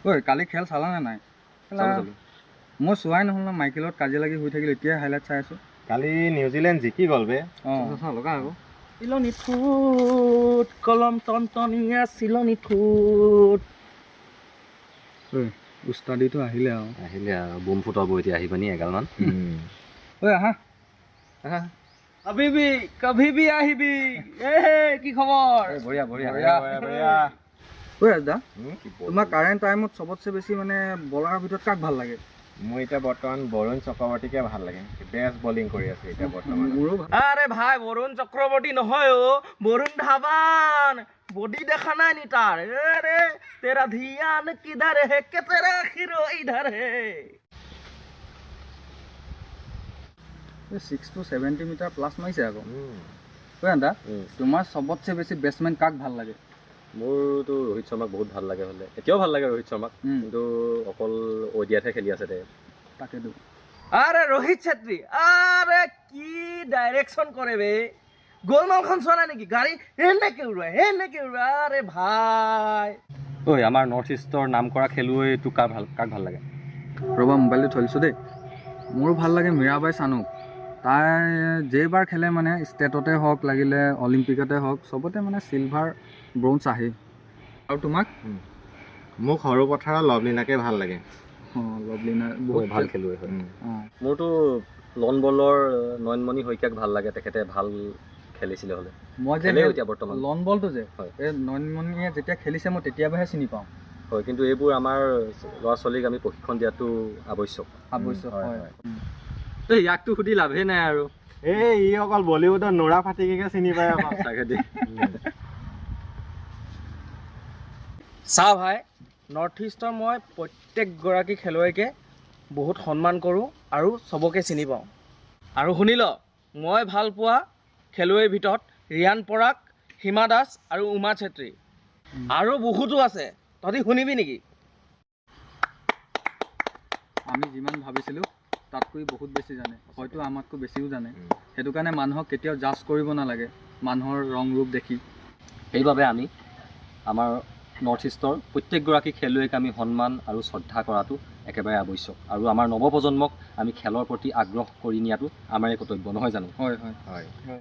ঐ কালি খেল চালানে নাই? মই চোৱাই নহ'ল ন, মাইকেলত কাজিয়া লাগি হৈ থাকিল, এতিয়া হাইলাইট চাই আছোঁ। কালি নিউজিলেণ্ড জিকি গ'ল বে। লগা আকৌ চিলনী ঠোঁট কলম টনটনীয়া চিলনী ঠোঁট। উস্তাদিটো আহিলে আৰু বুম ফুটাব এতিয়া আহি পানি এগালমান। আহা হাবিবি কভি আহিবি। কি খবৰ? বঢ়িয়া বঢ়িয়া বঢ়িয়া। ৰাজদা, তোমাৰ কাৰেণ্ট টাইমত চবতছে বেছি মানে বলাৰৰ ভিতৰত কাক ভাল লাগে? মোৰ এতিয়া বৰ্তমান বৰুণ চক্ৰৱৰ্তীকে ভাল লাগে, বেষ্ট বলিং কৰি আছে এতিয়া বৰ্তমান। মোৰো আৰে ভাই বৰুণ চক্ৰৱৰ্তী নহয় বৰুণ ধাৱান। বডি দেখা নাই নি তাৰ? তেৰা ধ্যান কিধৰ হে কে তেৰা হিৰো ইধৰ হে। 6 to 70 মিটাৰ প্লাছ মাৰিছে আকৌ। ৰাজদা, তোমাৰ চবতছে বেছি বেটছমেন কাক ভাল লাগে? মোৰতো ৰোহিত শৰ্মাক বহুত ভাল লাগে, হ'লে এতিয়াও ভাল লাগে ৰোহিত শৰ্মাক, কিন্তু অকল অডিয়াতহে খেলি আছে দে। তাকেতো আৰে ৰোহিত ছেত্ৰী, আৰে কি ডাইৰেকশ্যন কৰে বে। গোলমালখন চোৱা নাই নেকি? গাড়ী এনেকে উৰুৱাই আৰে ভাই। ঐ আমাৰ নৰ্থ ইষ্টৰ নাম কৰা খেলুৱৈটো কাক ভাল লাগে? ৰ'বা মোবাইলটো থৈছোঁ দেই। মোৰো ভাল লাগে মীৰাবাই চানুক। তাই যেইবাৰ খেলে মানে ষ্টেটতে হওক লাগিলে অলিম্পিকতে হওক চবতে মানে চিলভাৰ ব্ৰঞ্জ আহে। আৰু তোমাক? মোক সৰু পথাৰৰ লভলীনাকে ভাল লাগে। লভলীনা বহুত ভাল খেলুৱৈ হয়। মোৰতো লন বলৰ নয়নমণি শইকীয়াক ভাল লাগে, তেখেতে ভাল খেলিছিলে হ'লে। মই যে এতিয়া বৰ্তমান লন বলটো যে হয়, এই নয়নমণিয়ে যেতিয়া খেলিছে মই তেতিয়াবাহে চিনি পাওঁ। হয়, কিন্তু এইবোৰ আমাৰ ল'ৰা ছোৱালীক আমি প্ৰশিক্ষণ দিয়াটো আৱশ্যক। হয়। ইয়াকতো সুধি লাভেই নাই আৰু। ই অকল বলিউডৰ নোৰা ফাটিকে চিনি পায় আকৌ। চা ভাই, নৰ্থ ইষ্টৰ মই প্ৰত্যেকগৰাকী খেলুৱৈকে বহুত সন্মান কৰোঁ আৰু চবকে চিনি পাওঁ। আৰু শুনি ল, মই ভাল পোৱা খেলুৱৈৰ ভিতৰত ৰিয়ান পৰাগ, হিমা দাস আৰু উমা ছেত্ৰী। আৰু বহুতো আছে, তহঁতি শুনিবি নেকি? আমি যিমান ভাবিছিলোঁ তাতকৈ বহুত বেছি জানে, হয়তো আমাতকৈ বেছিও জানে। সেইটো কাৰণে মানুহক কেতিয়াও জাজ কৰিব নালাগে মানুহৰ ৰং ৰূপ দেখি। সেইবাবে আমি আমাৰ নৰ্থ ইষ্টৰ প্ৰত্যেকগৰাকী খেলুৱৈক আমি সন্মান আৰু শ্ৰদ্ধা কৰাটো একেবাৰে আৱশ্যক। আৰু আমাৰ নৱপ্ৰজন্মক আমি খেলৰ প্ৰতি আগ্ৰহ কৰি নিয়াটো আমাৰে কৰ্তব্য, নহয় জানো? হয়।